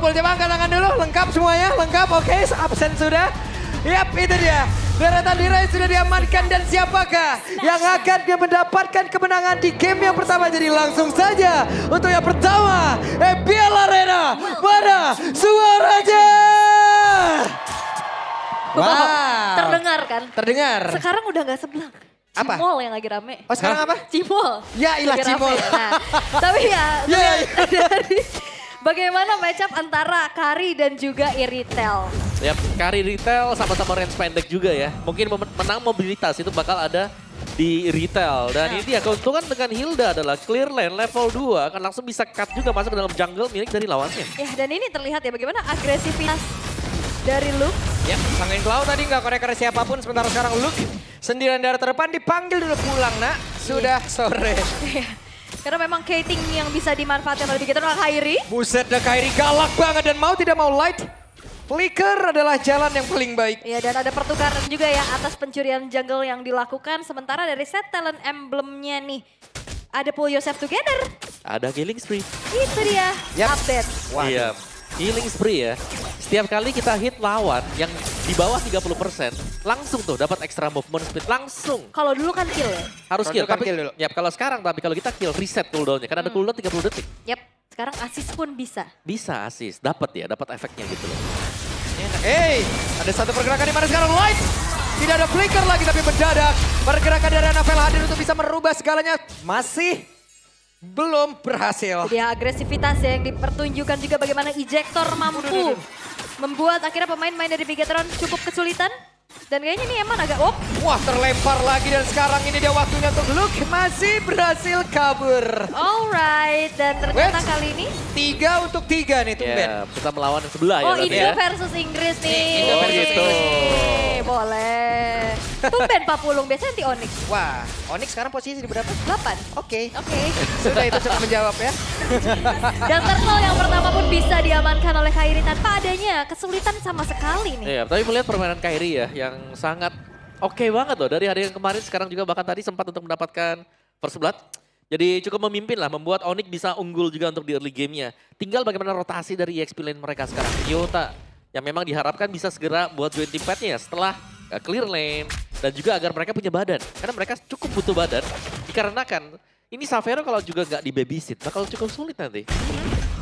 Boleh coba angkat tangan dulu, lengkap semuanya, lengkap, oke, absen sudah. Yap, itu dia. Deretan diraih sudah diamankan dan siapakah yang akan mendapatkan kemenangan di game yang pertama. Jadi langsung saja untuk yang pertama, EPL Arena, mana suaranya? Wow. Terdengar kan? Terdengar. Sekarang udah gak sebelah. Apa? Cimol yang lagi rame. Oh sekarang apa? Cimol. Ya ilah Lagi Cimol. rame. Nah, tapi ya, Ya. dari bagaimana matchup antara Kari dan juga Iritel. Yap, Kari Retail sama-sama range pendek juga ya. Mungkin menang mobilitas itu bakal ada di Retail. Dan ini dia keuntungan dengan Hilda adalah clear lane level 2 akan langsung bisa cut juga masuk ke dalam jungle milik dari lawannya. Ya, dan ini terlihat ya bagaimana agresivitas dari Luke. Ya, Sanguin Cloud tadi nggak korek-korek siapapun. Sementara sekarang Luke sendirian dari terdepan dipanggil dulu pulang nak. Sudah sore. Karena memang Kating yang bisa dimanfaatkan oleh Bigetron oleh Kairi. Buset dah Kairi galak banget dan mau tidak mau light. Flicker adalah jalan yang paling baik. Ya, dan ada pertukaran juga ya atas pencurian jungle yang dilakukan. Sementara dari set talent emblemnya nih. Ada pull yourself together. Ada killing spree. Itu dia Yap. update. Wah, Iya, killing spree ya. Setiap kali kita hit lawan yang di bawah 30%, langsung tuh dapat extra movement speed, langsung. Kalau dulu kan kill ya. Harus Kalau kill, dulu kan tapi kill dulu. ya kalau sekarang kalau kita kill reset cooldownnya, kan ada cooldown 30 detik. Yap, sekarang assist pun bisa. Bisa assist, dapat efeknya gitu loh. Hey, ada satu pergerakan di mana sekarang light. Tidak ada flicker lagi tapi mendadak. Pergerakan dari Anafel hadir untuk bisa merubah segalanya. Masih belum berhasil. Dia agresivitas ya yang dipertunjukkan juga bagaimana ejector mampu membuat akhirnya pemain-pemain dari Bigetron cukup kesulitan. Dan kayaknya ini Eman agak Wah terlempar lagi dan sekarang ini dia waktunya untuk Luke. Masih berhasil kabur. alright. Dan ternyata Wait. kali ini 3 untuk 3 nih tumben. Ya, kita melawan yang sebelah ya. oh berarti Indo ya. versus Inggris nih. Indo versus gitu. Inggris. Boleh. Tumben Papulung, biasanya anti Onyx. Wah, Onyx sekarang posisi di berapa? 8. Oke. Oke. Sudah itu cukup menjawab ya. Dan turtle yang pertama pun bisa diamankan oleh Kairi tanpa adanya kesulitan sama sekali nih. Iya, tapi melihat permainan Kairi ya yang sangat oke banget loh dari hari yang kemarin, sekarang juga bahkan tadi sempat untuk mendapatkan first blood. Jadi cukup memimpin lah, membuat Onyx bisa unggul juga untuk di early game-nya. Tinggal bagaimana rotasi dari EXP lane mereka sekarang. Yota yang memang diharapkan bisa segera buat join team fight-nya ya setelah clear lane. Dan juga agar mereka punya badan, karena mereka cukup butuh badan. Dikarenakan ini Xavero kalau juga nggak di babysit bakal cukup sulit nanti.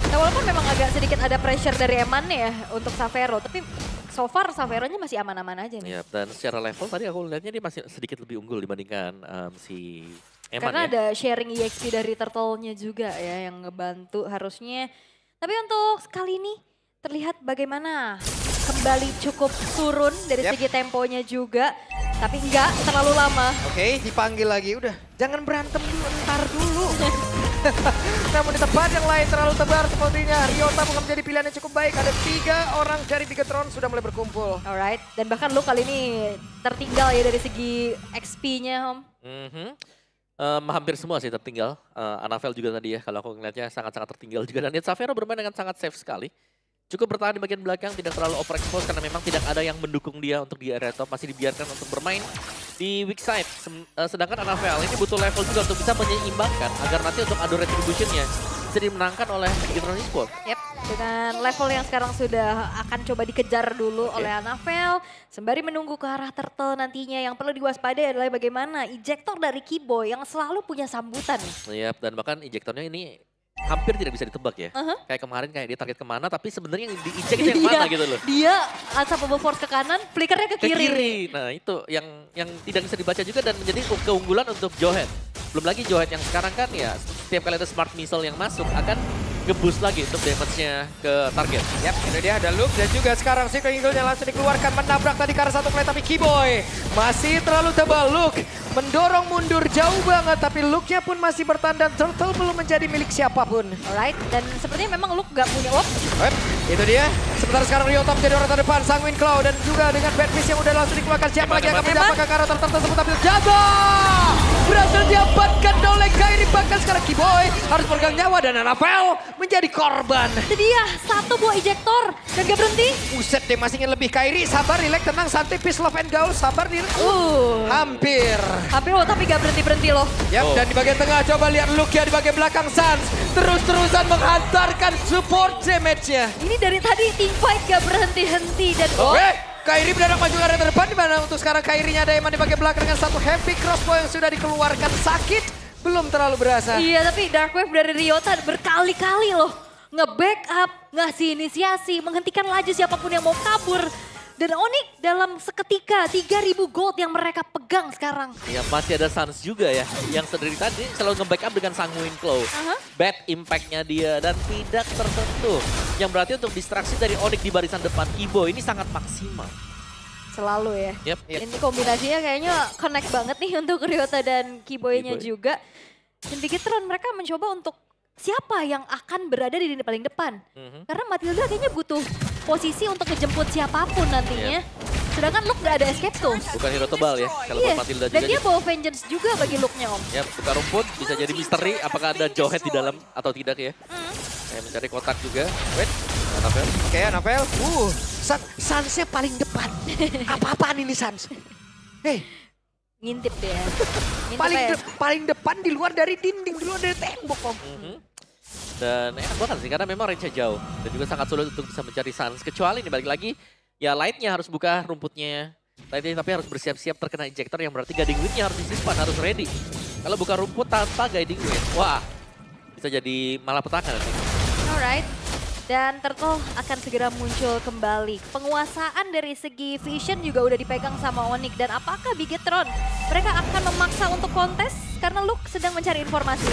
Nah, walaupun memang agak sedikit ada pressure dari Eman ya untuk Xavero, tapi so far Xaveronya masih aman-aman aja nih. Ya, dan secara level tadi aku lihatnya dia masih sedikit lebih unggul dibandingkan si Eman Karena ya. ada sharing EXP dari Turtle-nya juga ya yang ngebantu harusnya. Tapi untuk kali ini terlihat bagaimana kembali cukup turun dari Yep. segi temponya juga. Tapi enggak terlalu lama. Oke, dipanggil lagi. Udah, jangan berantem dulu, ntar dulu. Namun di tempat yang lain terlalu tebar sepertinya. Ryota bukan menjadi pilihan yang cukup baik. Ada 3 orang dari Bigetron sudah mulai berkumpul. Alright, dan bahkan lu kali ini tertinggal ya dari segi XP-nya, Om. Hampir semua sih tertinggal. Anafel juga tadi ya, kalau aku ngeliatnya sangat-sangat tertinggal juga. Dan Xavero bermain dengan sangat safe sekali. Cukup bertahan di bagian belakang, tidak terlalu overexpose karena memang tidak ada yang mendukung dia untuk di area top. Masih dibiarkan untuk bermain di weak side. Sedangkan Anafel ini butuh level juga untuk bisa menyeimbangkan agar nanti untuk adu retribution-nya bisa dimenangkan oleh Bigetron Esports. Yep, dengan level yang sekarang sudah akan coba dikejar dulu oleh Anafel. Sembari menunggu ke arah Turtle nantinya. Yang perlu diwaspadai adalah bagaimana ejector dari Kiboy yang selalu punya sambutan. Yap, dan bahkan ejektornya ini hampir tidak bisa ditebak ya. Kayak kemarin kayak dia target kemana, tapi sebenarnya yang di-eject itu yang mana gitu loh. Dia unstoppable force ke kanan, flickernya ke kiri. Nah itu yang tidak bisa dibaca juga dan menjadi keunggulan untuk Johet. Belum lagi Johet yang sekarang kan ya setiap kali ada smart missile yang masuk akan nge-boost lagi untuk damage-nya ke target. Yap, itu dia ada Luke dan juga sekarang Secret Eagle-nya langsung dikeluarkan. Menabrak tadi ke arah satu play tapi Kiboy masih terlalu tebal. Luke mendorong mundur jauh banget tapi Luke-nya pun masih bertahan dan Turtle belum menjadi milik siapapun. Alright, dan sepertinya memang Luke gak punya Itu dia. Sementara sekarang Ryota menjadi orang terdepan. Sanguin Cloud dan juga dengan Bad Miss yang udah langsung dikeluarkan. Siapa lagi yang akan mendapatkan ke arah Turtle tersebut tapi jaga! berhasil diamankan oleh Kairi. Bahkan sekarang Kiboy harus pegang nyawa dan Anafel menjadi korban. Itu dia, satu buah ejector dan gak berhenti. Buset deh, masih ingin lebih. Kairi, sabar, relax, tenang, santai, peace, love, and gaul. Sabar nih. Hampir. Hampir loh, tapi gak berhenti-berhenti loh. Yap, dan di bagian tengah coba lihat Lukia di bagian belakang Sans. Terus-terusan menghantarkan support damage-nya. Ini dari tadi team fight gak berhenti-henti dan Kairi mendadak maju ke area terdepan, di mana untuk sekarang Kairinya ada Eman di bagian belakang dengan satu heavy crossbow yang sudah dikeluarkan. Sakit, belum terlalu berasa. Iya, tapi Dark Wave dari Ryota berkali-kali loh nge-backup, ngasih inisiasi, menghentikan laju siapapun yang mau kabur. Dan Onyx dalam seketika 3.000 gold yang mereka pegang sekarang. Ya masih ada Sans juga ya, yang sendiri tadi selalu nge-backup dengan Sanguine Claw. Bad impact-nya dia dan tidak tersentuh. Yang berarti untuk distraksi dari Onyx di barisan depan Kiboy ini sangat maksimal. Selalu ya. Yep. Ini kombinasinya kayaknya connect banget nih untuk Ryota dan Kiboy-nya juga. Dan Bigetron mereka mencoba untuk siapa yang akan berada di lini paling depan. Karena Matilda kayaknya butuh posisi untuk ngejemput siapapun nantinya. Sedangkan Luke gak ada escape tuh. Bukan hero tebal ya, kalau buat Matilda juga. Dan dia bawa vengeance juga bagi Luke-nya Om. Ya, buka rumput bisa jadi misteri apakah ada Jowhead di dalam atau tidak ya. Saya mencari kotak juga. Wait, Anafel. Oke, Anafel. Sans-nya paling depan. Apa-apaan ini Sans? Hei, Ngintip dia. Ngintip paling depan di luar dari dinding, di luar dari tembok Om. Dan enak banget sih karena memang range-nya jauh. Dan juga sangat sulit untuk bisa mencari Sans. Kecuali ini balik lagi, ya Light-nya harus buka rumputnya. Light-nya tapi harus bersiap-siap terkena ejector yang berarti Guiding Wind-nya harus disimpan, harus ready. Kalau buka rumput tanpa Guiding Wind, wah bisa jadi malapetaka nanti. Alright. Dan Turtle akan segera muncul kembali. Penguasaan dari segi vision juga udah dipegang sama Onyx. Dan apakah Bigetron mereka akan memaksa untuk kontes? Karena Luke sedang mencari informasi.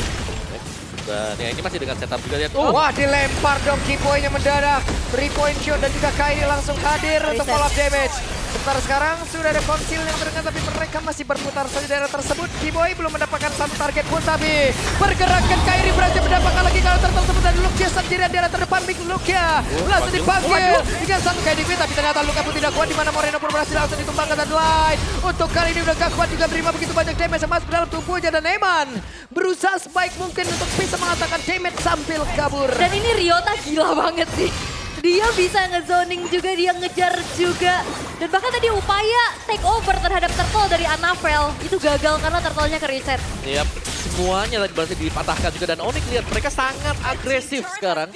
Dan ya ini masih dengan setup juga lihat. Wah, dilempar dong Kiboy-nya mendadak. 3-point shot dan juga Kairi langsung hadir untuk follow up damage. Sementara sekarang sudah ada konsil yang terdengar tapi mereka masih berputar saja di daerah tersebut. Kiboy belum mendapatkan satu target pun tapi pergerakan Kairi berhasil mendapatkan lagi kalau tertentu dan Lukia sendirian di daerah terdepan. Big Lukia langsung dipanggil dengan satu Guiding Wind tapi ternyata Luka pun tidak kuat di mana Moreno pun berhasil langsung ditumbangkan dan Light. Untuk kali ini udah gak kuat juga menerima begitu banyak damage yang masuk dalam tubuhnya dan Eman berusaha sebaik mungkin untuk bisa mengatakan damage sambil kabur. Dan ini Ryota gila banget sih. Dia bisa ngezoning juga, dia ngejar juga. Dan bahkan tadi upaya take over terhadap Turtle dari Anafel itu gagal karena Turtle-nya ke reset. Yap, semuanya tadi berhasil dipatahkan juga dan Onyx lihat mereka sangat agresif sekarang.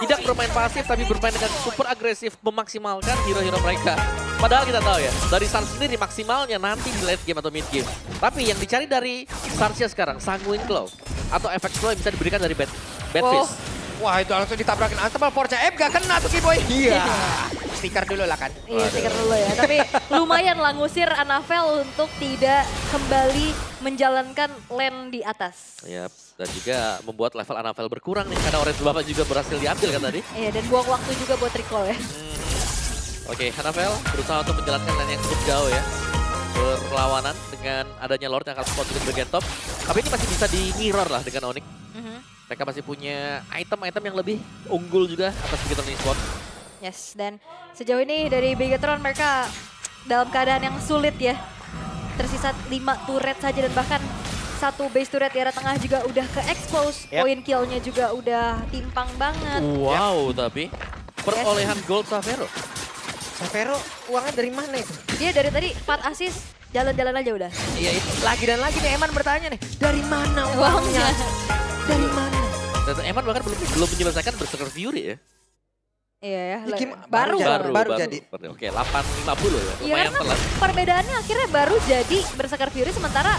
Tidak bermain pasif tapi bermain dengan super agresif memaksimalkan hero-hero mereka. Padahal kita tahu ya, dari Sans sendiri maksimalnya nanti di late game atau mid game. Tapi yang dicari dari Sansnya sekarang, Sanguine Claw atau efek flow yang bisa diberikan dari Bad Fist. Wah itu langsung ditabrakin Antebal Porca F gak kena tuh Kiboy. Iya. Stiker dulu lah kan. Iya stiker dulu ya. Tapi lumayan lah ngusir Anafel untuk tidak kembali menjalankan lane di atas. Yap. Dan juga membuat level Anafel berkurang nih. Karena Orange Bapak juga berhasil diambil kan tadi. Iya dan buang waktu juga buat recall ya. Oke, Anafel berusaha untuk menjalankan lane yang cukup jauh ya. Berlawanan dengan adanya Lord yang akan spot di bagian top. Tapi ini masih bisa di mirror lah dengan Onyx. Mereka masih punya item-item yang lebih unggul juga atas Bigetron Esports. Yes, dan sejauh ini dari Bigetron mereka dalam keadaan yang sulit ya. Tersisa 5 turret saja dan bahkan satu base turret di area tengah juga udah ke-expose. Point kill-nya juga udah timpang banget. Wow, tapi perolehan gold Xavero. Xavero uangnya dari mana itu? Dia dari tadi 4 assist, jalan-jalan aja udah. Iya itu lagi dan lagi nih Eman bertanya nih, dari mana uangnya? Dari mana? Dan Eman bahkan belum menyelesaikan Berserker Fury ya. Iya ya, baru jadi. Oke, 850 ya. Iya Lumayan karena telat. perbedaannya akhirnya baru jadi Berserker Fury sementara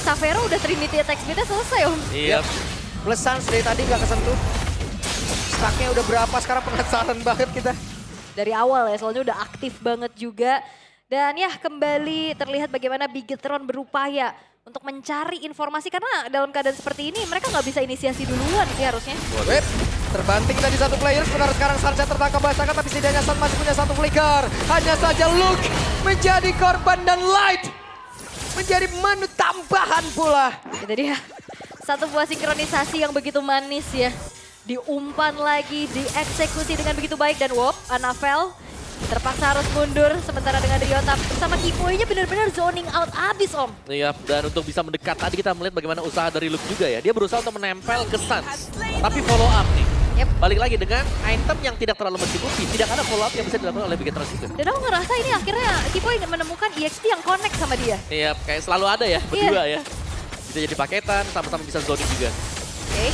Xavero udah Trinity attack speed-nya selesai Om. Iya. Plus Sans dari tadi gak kesentuh. Stacknya udah berapa sekarang penasaran banget kita. Dari awal ya, soalnya udah aktif banget juga. Dan ya kembali terlihat bagaimana Bigetron berupaya untuk mencari informasi karena dalam keadaan seperti ini mereka nggak bisa inisiasi duluan sih harusnya. Wait, terbanting tadi satu player, sebenarnya sekarang Sansa tertangkap basahkan tapi setidaknya Sans masih punya satu flicker. Hanya saja Luke menjadi korban dan Light menjadi menu tambahan pula. Itu dia, satu buah sinkronisasi yang begitu manis ya. Diumpan lagi, dieksekusi dengan begitu baik dan Anafel Terpaksa harus mundur sementara dengan Ryota bersama Kiboy-nya benar-benar zoning out abis Om. Iya, dan untuk bisa mendekat tadi kita melihat bagaimana usaha dari Luke juga ya. Dia berusaha untuk menempel ke Suns, tapi follow up nih. Yep. Balik lagi dengan item yang tidak terlalu mencukupi, tidak ada follow up yang bisa dilakukan oleh Bigetron juga. Dan aku ngerasa ini akhirnya Kiboy menemukan EXP yang connect sama dia. Iya, kayak selalu ada ya, berdua ya. Bisa jadi paketan, sama-sama bisa zoning juga. Oke,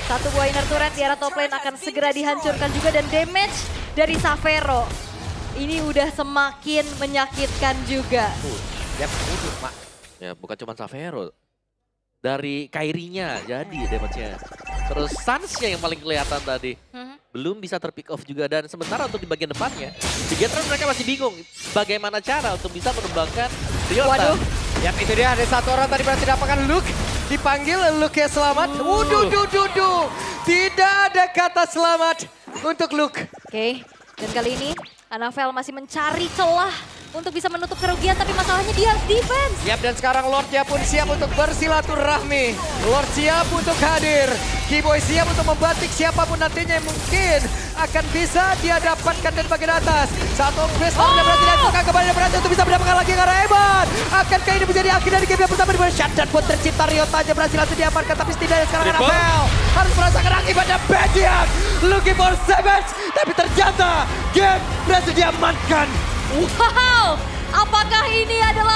satu buah inner turret di arah top lane akan segera dihancurkan juga dan damage dari Savero. Ini udah semakin menyakitkan juga. Yap, itu Mak. Ya, bukan cuma Savero. Dari Kairinya jadi damage-nya. Terus Suns-nya yang paling kelihatan tadi. Belum bisa terpick off juga. Dan sementara untuk di bagian depannya, Bigetron mereka masih bingung bagaimana cara untuk bisa mengembangkan Ryota. Waduh. Yap, itu dia ada satu orang tadi berhasil dapatkan Luke. Dipanggil, Luke ya selamat. Wuduh. Tidak ada kata selamat untuk Luke. Oke, dan kali ini Anavel masih mencari celah untuk bisa menutup kerugian, tapi masalahnya dia harus defense. Yap, dan sekarang Lordnya pun siap untuk bersilaturahmi. Lord siap untuk hadir. Kiboy siap untuk membatik siapapun nantinya yang mungkin akan bisa dia dapatkan dari bagian atas. Satu base lawannya berhasil dihancurkan kembali dan berhasil untuk bisa mendapatkan lagi ke arah Evan. Akankah ini menjadi akhir dari game yang pertama di mana shutdown pun tercipta. Ryotanya berhasil langsung diamankan, tapi setidaknya sekarang Anavel harus merasakan akibatnya Bediak. Looking for Savage, tapi ternyata game berhasil diamankan. Wow, apakah ini adalah